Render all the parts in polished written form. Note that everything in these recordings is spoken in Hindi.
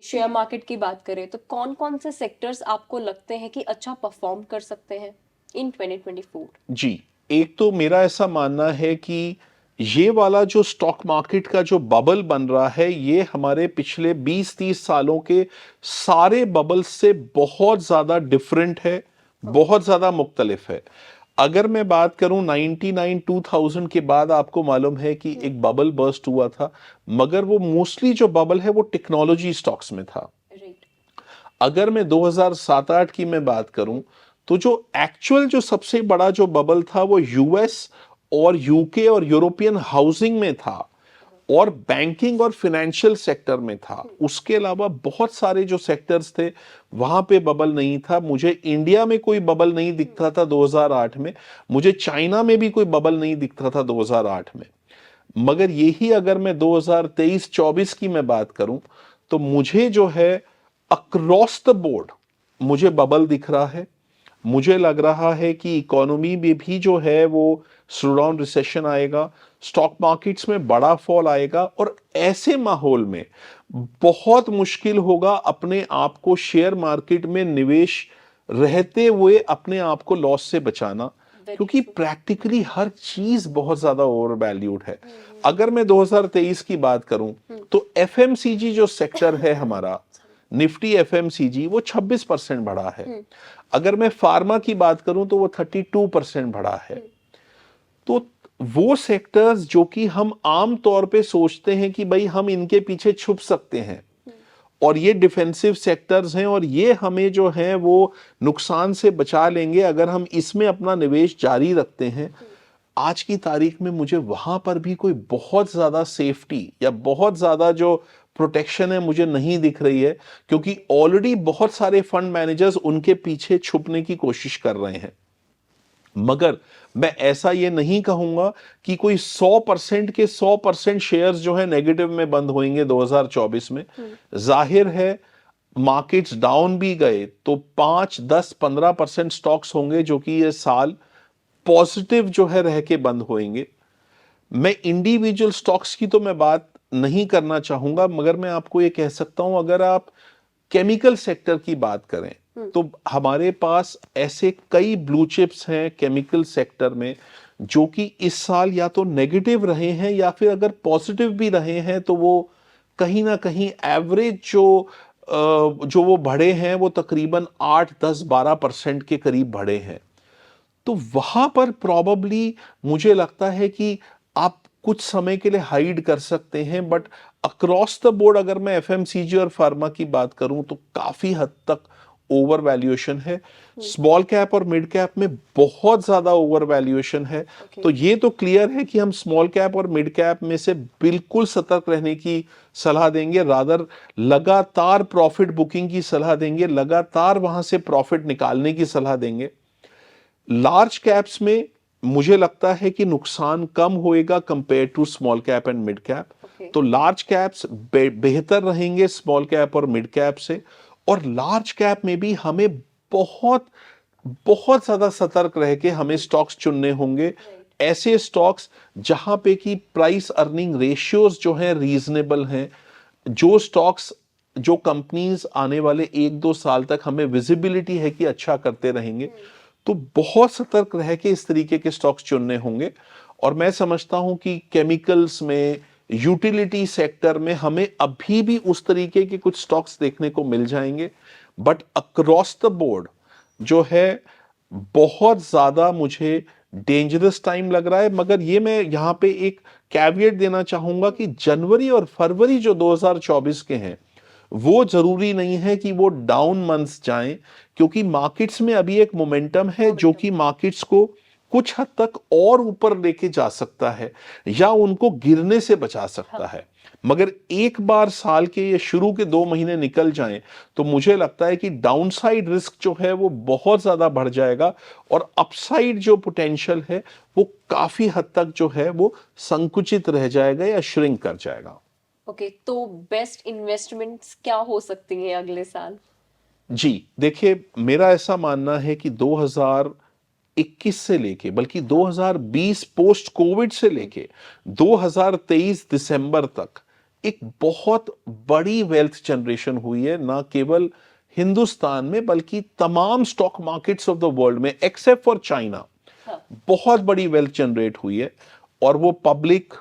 शेयर मार्केट की बात करें तो कौन-कौन से सेक्टर्स आपको लगते हैं कि अच्छा परफॉर्म कर सकते हैं इन 2024? जी, एक तो मेरा ऐसा मानना है कि ये वाला जो स्टॉक मार्केट का जो बबल बन रहा है, ये हमारे पिछले 20-30 सालों के सारे बबल्स से बहुत ज़्यादा डिफरेंट है, ओके। बहुत ज़्यादा मुख्तलिफ है। अगर मैं बात करूं 99 2000 के बाद आपको मालूम है कि हुँ, एक बबल बर्स्ट हुआ था, मगर वो मोस्टली जो बबल है वो टेक्नोलॉजी स्टॉक्स में था। राइट। अगर मैं 2007-8 की मैं बात करूं, हुँ, तो जो एक्चुअल जो सबसे बड़ा जो बबल था वो यूएस और यूके और यूरोपियन हाउसिंग में था और बैंकिंग और फाइनेंशियल सेक्टर में था। हुँ, उसके अलावा बहुत सारे जो सेक्टर्स थे वहां पे बबल नहीं था। मुझे इंडिया में कोई बबल नहीं हुँ, दिखता था 2008 में। मुझे चाइना में भी कोई बबल नहीं दिखता था 2008 में। मगर यही अगर मैं 2023-24 की मैं बात करूं, तो मुझे जो है अक्रॉस द बोर्ड मुझे बबल दिख रहा है। मुझे लग रहा है कि इकोनॉमी में भी जो है वो स्लो डाउन रिसेशन आएगा, स्टॉक मार्केट्स में बड़ा फॉल आएगा और ऐसे माहौल में बहुत मुश्किल होगा अपने आप को शेयर मार्केट में निवेश रहते हुए अपने आप को लॉस से बचाना, वेरी क्योंकि ट्रू। प्रैक्टिकली हर चीज बहुत ज्यादा ओवर वैल्यूड है। हुँ, हुँ, अगर मैं 2023 की बात करूं, हुँ। तो एफएमसीजी जो सेक्टर है हमारा, सॉरी। निफ्टी एफएमसीजी वो 26% बढ़ा है। हुँ, अगर मैं फार्मा की बात करूं तो वो 32% बढ़ा है। हुँ, तो वो सेक्टर्स जो कि हम आम तौर पे सोचते हैं कि भाई हम इनके पीछे छुप सकते हैं हुँ, और ये डिफेंसिव सेक्टर्स हैं और ये हमें जो है वो नुकसान से बचा लेंगे अगर हम इसमें अपना निवेश जारी रखते हैं, हुँ, आज की तारीख में मुझे वहां पर भी कोई बहुत ज्यादा सेफ्टी या बहुत ज्यादा जो प्रोटेक्शन है मुझे नहीं दिख रही है, क्योंकि ओके। ऑलरेडी बहुत सारे फंड मैनेजर्स उनके पीछे छुपने की कोशिश कर रहे हैं। मगर मैं ऐसा ये नहीं कहूंगा कि कोई 100% के 100% शेयर्स जो है नेगेटिव में बंद होंगे 2024 में। हुँ, जाहिर है मार्केट्स डाउन भी गए तो 5 10 15% स्टॉक्स होंगे जो कि ये साल पॉजिटिव जो है रह के बंद होंगे। मैं इंडिविजुअल स्टॉक्स की तो मैं बात नहीं करना चाहूंगा, मगर मैं आपको ये कह सकता हूं अगर आप केमिकल सेक्टर की बात करें, हुँ, तो हमारे पास ऐसे कई ब्लू चिप्स हैं केमिकल सेक्टर में जो कि इस साल या तो नेगेटिव रहे हैं या फिर अगर पॉजिटिव भी रहे हैं तो वो कहीं ना कहीं एवरेज जो वो बढ़े हैं वो तकरीबन 8 10 12% के करीब बढ़े हैं। तो वहां पर प्रॉबली मुझे लगता है कि आप कुछ समय के लिए हाइड कर सकते हैं, हुँ, बट अक्रॉस द बोर्ड अगर मैं एफएमसीजी और फार्मा की बात करूं तो काफी हद तक ओवर वैल्यूएशन है। हुँ, स्मॉल कैप और मिड कैप में बहुत ज्यादा ओवर वैल्यूएशन है। ओके। तो ये तो क्लियर है कि हम स्मॉल कैप और मिड कैप में से बिल्कुल सतर्क रहने की सलाह देंगे, रादर लगातार प्रॉफिट बुकिंग की सलाह देंगे, लगातार वहां से प्रॉफिट निकालने की सलाह देंगे। लार्ज कैप्स में मुझे लगता है कि नुकसान कम होएगा compare to small cap and mid cap. Okay. तो लार्ज कैप्स बेहतर रहेंगे स्मॉल कैप और मिड कैप से। और लार्ज कैप में भी हमें बहुत बहुत ज्यादा सतर्क रह के हमें हुँ, स्टॉक्स चुनने होंगे। राइट। ऐसे स्टॉक्स जहां पे कि प्राइस अर्निंग रेशियोज जो हैं रीजनेबल हैं, जो स्टॉक्स जो कंपनीज आने वाले 1 2 साल तक हमें विजिबिलिटी है कि अच्छा करते रहेंगे, हुँ, तो बहुत सतर्क रह के इस तरीके के स्टॉक्स चुनने होंगे। और मैं समझता हूं कि केमिकल्स में, यूटिलिटी सेक्टर में हमें अभी भी उस तरीके के कुछ स्टॉक्स देखने को मिल जाएंगे। बट अक्रॉस द बोर्ड जो है बहुत ज्यादा मुझे डेंजरस टाइम लग रहा है। मगर ये मैं यहां पे एक कैविएट देना चाहूंगा हुँ, कि जनवरी और फरवरी जो 2024 के हैं वो जरूरी नहीं है कि वो डाउन मंथ्स जाएं, क्योंकि मार्केट्स में अभी एक मोमेंटम है जो मोमेंटम कि है। मार्केट्स को कुछ हद तक और ऊपर लेके जा सकता है या उनको गिरने से बचा सकता हाँ, है। मगर एक बार साल के ये शुरू के 2 महीने निकल जाएं तो मुझे लगता है कि डाउनसाइड रिस्क जो है वो बहुत ज्यादा बढ़ जाएगा और अपसाइड जो पोटेंशियल है वो काफी हद तक जो है वो संकुचित रह जाएगा या श्रिंक कर जाएगा। ओके, तो बेस्ट इन्वेस्टमेंट्स क्या हो सकती हैं अगले साल? जी, देखिए मेरा ऐसा मानना है कि 2021 से लेके बल्कि हाँ, 2020 पोस्ट कोविड से हुँ, लेके 2023 दिसंबर तक एक बहुत बड़ी वेल्थ जनरेशन हुई है, ना केवल हिंदुस्तान में बल्कि तमाम stock markets of the world में एक्सेप्ट फॉर चाइना। हाँ, बहुत बड़ी वेल्थ जनरेट हुई है, और वो पब्लिक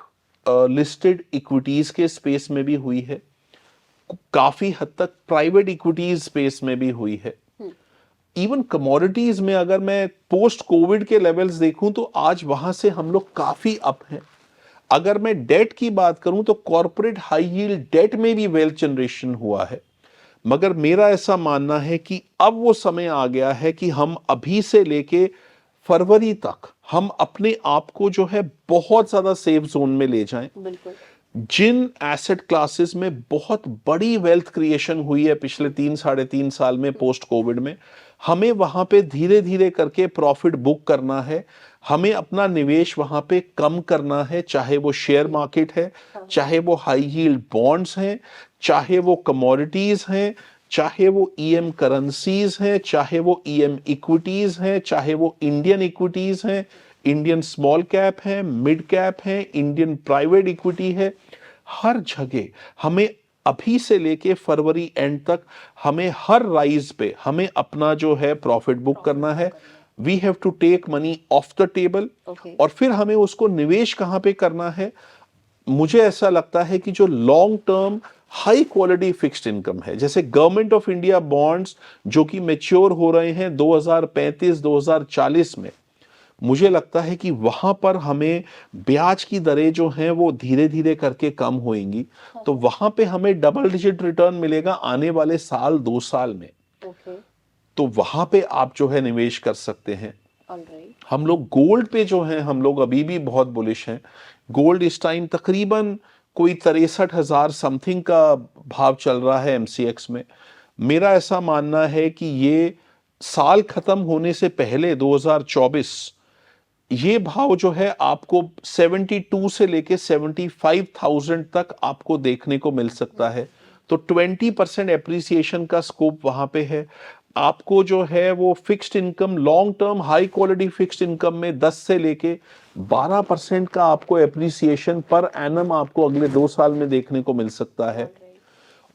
लिस्टेड इक्विटीज के स्पेस में भी हुई है, काफी हद तक प्राइवेट इक्विटीज स्पेस में भी हुई है। इवन कमोडिटीज में अगर मैं पोस्ट कोविड के लेवल्स देखूं तो आज वहां से हम लोग काफी अप हैं। अगर मैं डेट की बात करूं तो कॉर्पोरेट हाई यील्ड डेट में भी वेल्थ जनरेशन हुआ है। मगर मेरा ऐसा मानना है कि अब वो समय आ गया है कि हम अभी से लेके फरवरी तक हम अपने आप को जो है बहुत ज्यादा सेफ जोन में ले जाएं। बिल्कुल। जिन एसेट क्लासेस में बहुत बड़ी वेल्थ क्रिएशन हुई है पिछले 3-3.5 साल में पोस्ट कोविड में, हमें वहां पे धीरे धीरे करके प्रॉफिट बुक करना है। हमें अपना निवेश वहां पे कम करना है, चाहे वो शेयर मार्केट है, चाहे वो हाई यील्ड बॉन्ड्स हैं, चाहे वो कमोडिटीज हैं, चाहे वो ईएम करेंसीज हैं, चाहे वो ईएम इक्विटीज हैं, चाहे वो इंडियन इक्विटीज हैं, इंडियन स्मॉल कैप है, मिड कैप है, इंडियन प्राइवेट इक्विटी है। हर जगह हमें अभी से लेके फरवरी एंड तक हमें हर राइज पे हमें अपना जो है प्रॉफिट बुक करना है। We have to take money off the table, okay. और फिर हमें उसको निवेश कहां पे करना है। मुझे ऐसा लगता है कि जो long term high quality fixed income है, जैसे गवर्नमेंट ऑफ इंडिया बॉन्ड्स जो कि मैच्योर हो रहे हैं 2035-2040 में, मुझे लगता है कि वहां पर हमें ब्याज की दरें जो हैं वो धीरे धीरे करके कम होएंगी। तो वहां पे हमें डबल डिजिट रिटर्न मिलेगा आने वाले साल 2 साल में। ओके। तो वहां पे आप जो है निवेश कर सकते हैं। ऑलराइट। हम लोग गोल्ड पे जो है हम लोग अभी भी बहुत बुलिश हैं। गोल्ड इस टाइम तकरीबन कोई 63,000 समथिंग का भाव चल रहा है एमसीएक्स में। मेरा ऐसा मानना है कि ये साल खत्म होने से पहले 2024 ये भाव जो है आपको 72 से लेके 75,000 तक आपको देखने को मिल सकता है। तो 20% एप्रिसिएशन का स्कोप वहां पे है। आपको जो है वो fixed income long term high quality fixed income में 10 से लेके 12% का आपको एप्रिसिएशन पर एनम आपको अगले 2 साल में देखने को मिल सकता है।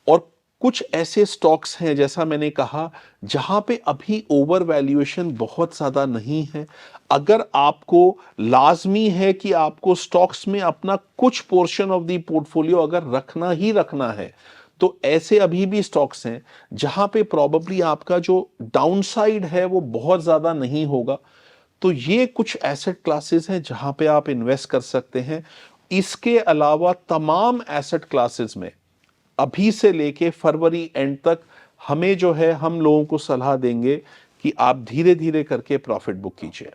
और कुछ ऐसे स्टॉक्स हैं जैसा मैंने कहा जहां पे अभी ओवर वैल्यूएशन बहुत ज्यादा नहीं है। अगर आपको लाजमी है कि आपको स्टॉक्स में अपना कुछ पोर्शन ऑफ द पोर्टफोलियो अगर रखना ही रखना है, तो ऐसे अभी भी स्टॉक्स हैं जहां पे प्रॉबेबली आपका जो डाउनसाइड है वो बहुत ज्यादा नहीं होगा। तो ये कुछ एसेट क्लासेस हैं जहां पे आप इन्वेस्ट कर सकते हैं। इसके अलावा तमाम एसेट क्लासेस में अभी से लेके फरवरी एंड तक हमें जो है हम लोगों को सलाह देंगे कि आप धीरे धीरे करके प्रॉफिट बुक कीजिए।